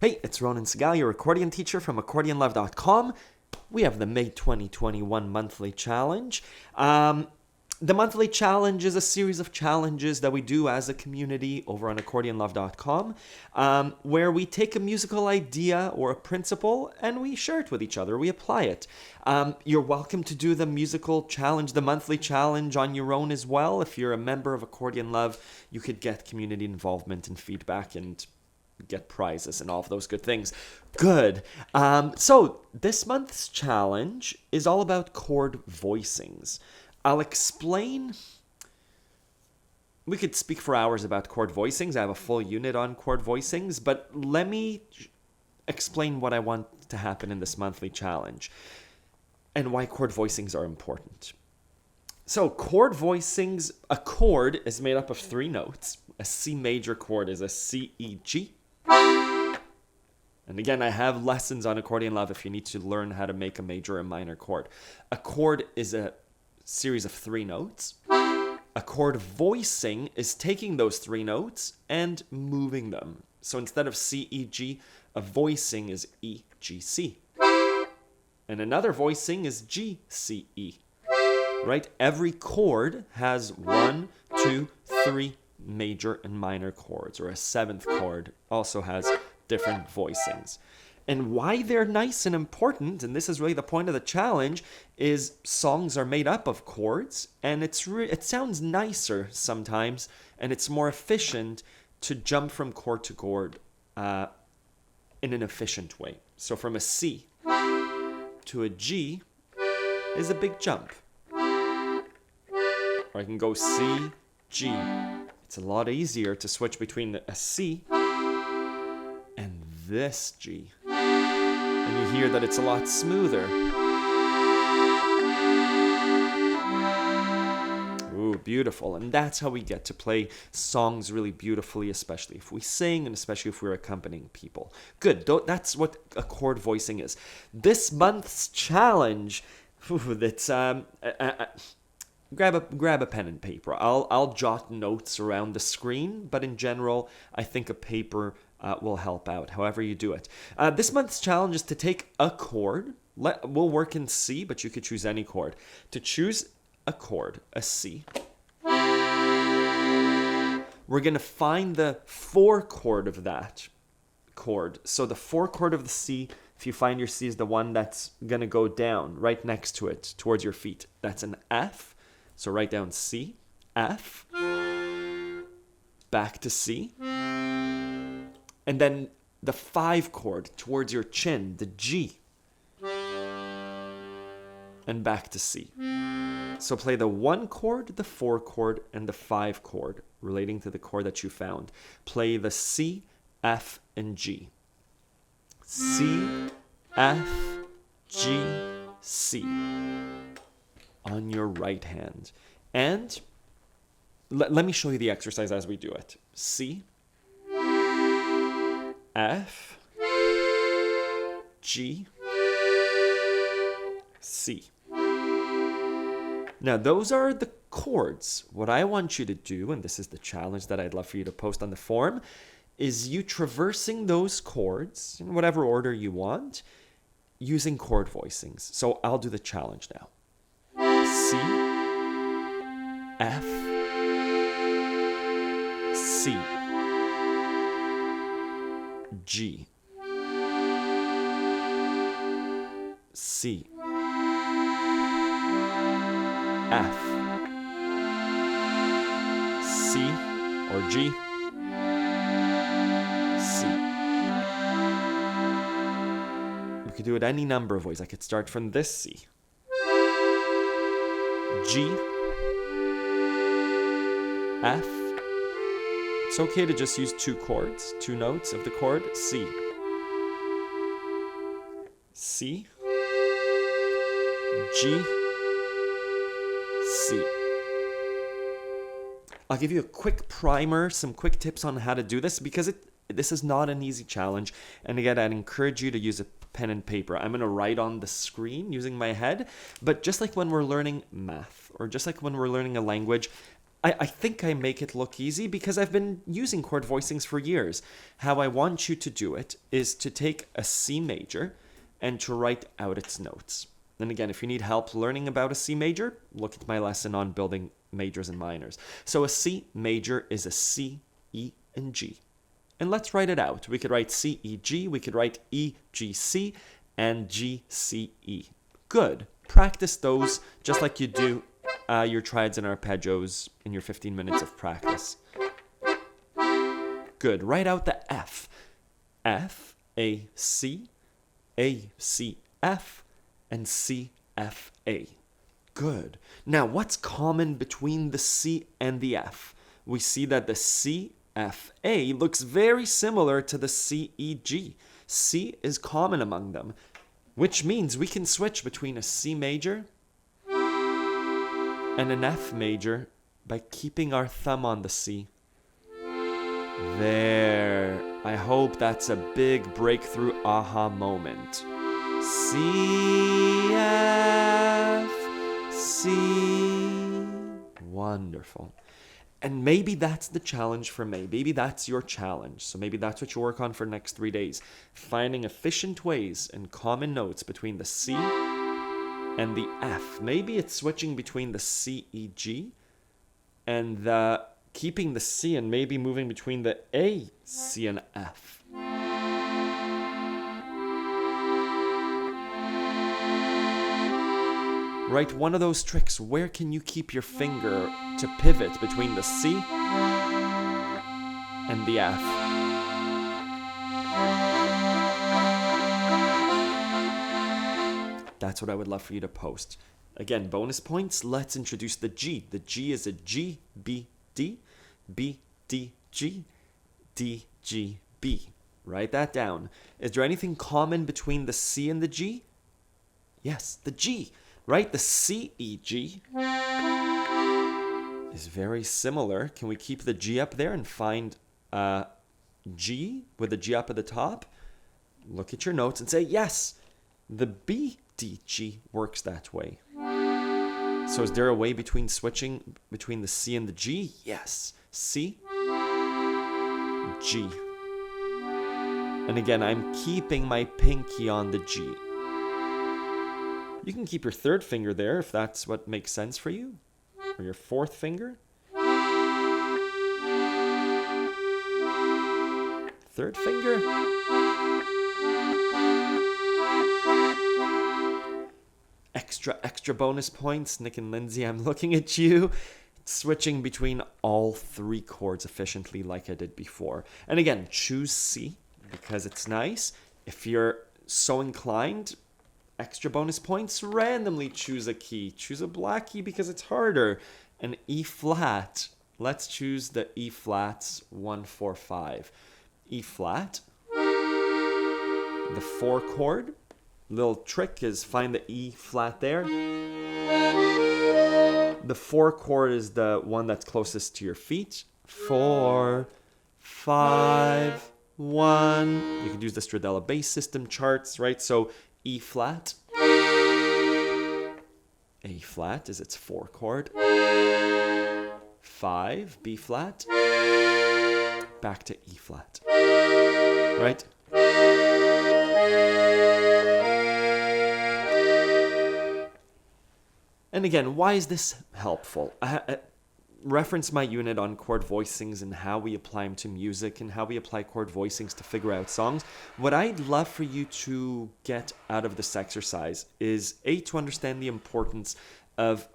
Hey, it's Ronan Segal, your accordion teacher from AccordionLove.com. We have the May 2021 monthly challenge. The monthly challenge is a series of challenges that we do as a community over on AccordionLove.com, where we take a musical idea or a principle and we share it with each other. We apply it. You're welcome to do the musical challenge, the monthly challenge on your own as well. If you're a member of Accordion Love, you could get community involvement and feedback and get prizes and all of those good things. Good. So this month's challenge is all about chord voicings. I'll explain. We could speak for hours about chord voicings. I have a full unit on chord voicings, but let me explain what I want to happen in this monthly challenge and why chord voicings are important. So chord voicings, a chord is made up of three notes. A C major chord is a C, E, G. And again, I have lessons on Accordion Love if you need to learn how to make a major and minor chord. A chord is a series of three notes. A chord voicing is taking those three notes and moving them. So instead of C, E, G, a voicing is E, G, C. And another voicing is G, C, E. Right? Every chord has 1, 2, 3 major and minor chords, or a seventh chord also has different voicings. And why they're nice and important, and this is really the point of the challenge, is songs are made up of chords, and it sounds nicer sometimes, and it's more efficient to jump from chord to chord in an efficient way. So from a C to a G is a big jump. Or I can go C, G. It's a lot easier to switch between a C and this G. And you hear that it's a lot smoother. Ooh, beautiful. And that's how we get to play songs really beautifully, especially if we sing and especially if we're accompanying people. Good. That's what a chord voicing is. This month's challenge, that's grab a pen and paper. I'll jot notes around the screen, but in general, I think a paper will help out, however you do it. This month's challenge is to take a chord. We'll work in C, but you could choose any chord. To choose a chord, a C, we're going to find the 4 chord of that chord. So the 4 chord of the C, if you find your C is the one that's going to go down right next to it, towards your feet. That's an F. So write down C, F, back to C. And then the 5 chord towards your chin, the G. And back to C. So play the 1 chord, the 4 chord, and the 5 chord relating to the chord that you found. Play the C, F, and G. C, F, G, C. On your right hand. And let me show you the exercise as we do it. C, F, G, C. Now, those are the chords. What I want you to do, and this is the challenge that I'd love for you to post on the forum, is you traversing those chords in whatever order you want using chord voicings. So I'll do the challenge now. C, F, C, G, C, F, C, or G, C. We could do it any number of ways. I could start from this C. G, F. It's okay to just use 2 chords, 2 notes of the chord. C, C, G, C. I'll give you a quick primer, some quick tips on how to do this because this is not an easy challenge. And again, I'd encourage you to use a pen and paper. I'm going to write on the screen using my head, but just like when we're learning math or just like when we're learning a language, I think I make it look easy because I've been using chord voicings for years. How I want you to do it is to take a C major and to write out its notes. And again, if you need help learning about a C major, look at my lesson on building majors and minors. So a C major is a C, E, and G. And let's write it out. We could write C, E, G. We could write E, G, C, and G, C, E. Good. Practice those just like you do your triads and arpeggios in your 15 minutes of practice. Good. Write out the F. F, A, C, F, and C, F, A. Good. Now, what's common between the C and the F? We see that the C, F, A looks very similar to the C, E, G. C is common among them, which means we can switch between a C major and an F major by keeping our thumb on the C. There. I hope that's a big breakthrough aha moment. C, F, C. Wonderful. And maybe that's the challenge for me. Maybe that's your challenge. So maybe that's what you work on for the next 3 days. Finding efficient ways and common notes between the C and the F. Maybe it's switching between the C, E, G and keeping the C and maybe moving between the A, C, and F. Right, one of those tricks. Where can you keep your finger to pivot between the C and the F? That's what I would love for you to post. Again, bonus points. Let's introduce the G. The G is a G, B, D, B, D, G, D, G, B. Write that down. Is there anything common between the C and the G? Yes, the G. Right? The C, E, G is very similar. Can we keep the G up there and find G with the G up at the top? Look at your notes and say, yes, the B, D, G works that way. So is there a way between switching between the C and the G? Yes. C, G. And again, I'm keeping my pinky on the G. You can keep your third finger there if that's what makes sense for you. Or your fourth finger. Third finger. Extra bonus points. Nick and Lindsay, I'm looking at you. Switching between all 3 chords efficiently like I did before. And again, choose C because it's nice. If you're so inclined, extra bonus points, randomly choose a key. Choose a black key because it's harder. An E flat. Let's choose the E flats 1, 4, 5. E flat. The 4 chord. Little trick is find the E flat there. The 4 chord is the one that's closest to your feet. 4, 5, 1. You can use the Stradella bass system charts, right? So E flat. A flat is its 4 chord. 5, B flat. Back to E flat. Right? And again, why is this helpful? Reference my unit on chord voicings and how we apply them to music and how we apply chord voicings to figure out songs. What I'd love for you to get out of this exercise is to understand the importance of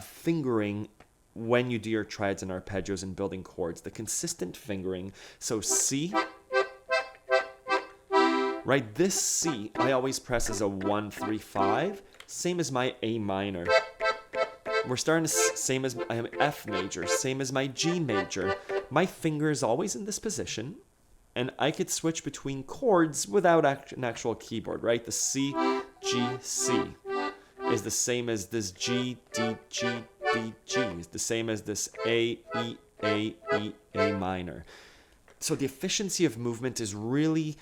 fingering when you do your triads and arpeggios and building chords. The consistent fingering. So C, right? This C, I always press as a 1, 3, 5. Same as my A minor. We're starting to same as my F major, same as my G major. My finger is always in this position, and I could switch between chords without an actual keyboard, right? The C, G, C is the same as this G, D, G, D, G. Is the same as this A, E, A, E, A minor. So the efficiency of movement is really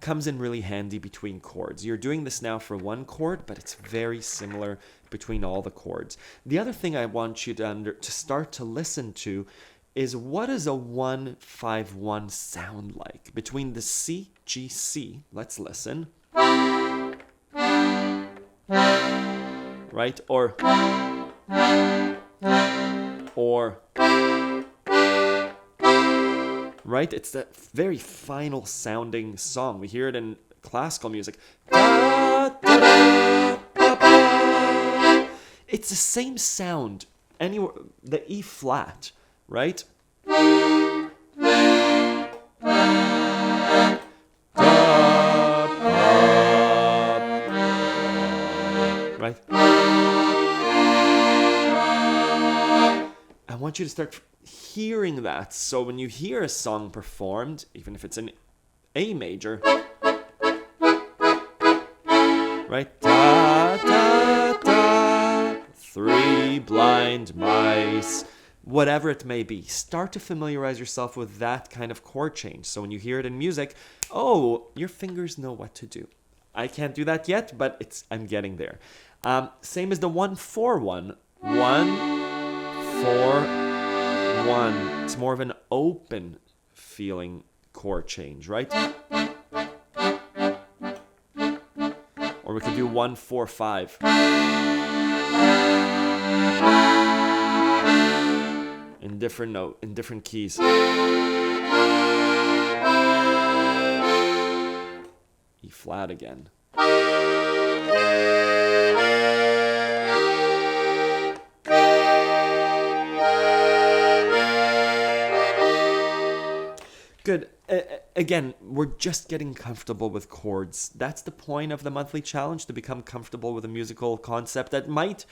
comes in really handy between chords. You're doing this now for one chord, but it's very similar between all the chords. The other thing I want you to start to listen to is, what does a 1-5-1 sound like? Between the C, G, C, let's listen. Right? Or right? It's that very final sounding song. We hear it in classical music. Da, da, da, ba, ba. It's the same sound anywhere. The E flat, right? Da, ba. Right? I want you to start hearing that. So when you hear a song performed, even if it's in A major, right? Da, da, da, 3 blind mice, whatever it may be. Start to familiarize yourself with that kind of chord change. So when you hear it in music, oh, your fingers know what to do. I can't do that yet, but I'm getting there. Same as the 1-4-1. 1-4-1. It's more of an open feeling chord change, right? Or we could do 1-4-5. In different keys. E flat again. Good. Again, we're just getting comfortable with chords. That's the point of the monthly challenge, to become comfortable with a musical concept that might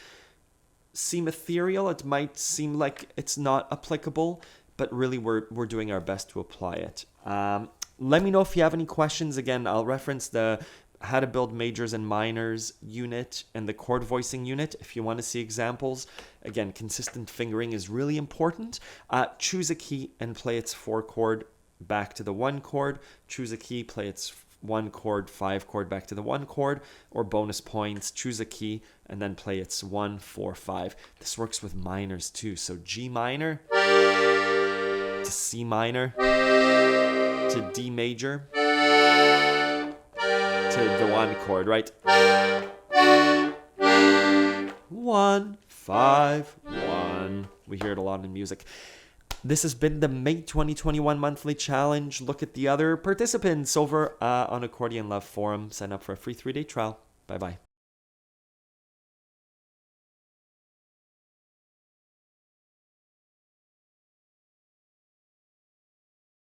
seem ethereal. It might seem like it's not applicable, but really we're doing our best to apply it. Let me know if you have any questions. Again, I'll reference the How to Build Majors and Minors unit and the chord voicing unit if you want to see examples. Again, consistent fingering is really important. Choose a key and play its 4 chord back to the 1 chord. Choose a key, play its 1 chord, 5 chord back to the 1 chord. Or bonus points, choose a key and then play its 1-4-5. This works with minors too. So G minor to C minor to D major to the 1 chord, right? 1-5-1. We hear it a lot in music. This has been the May 2021 monthly challenge. Look at the other participants over on Accordion Love forum. Sign up for a free 3-day trial. Bye-bye.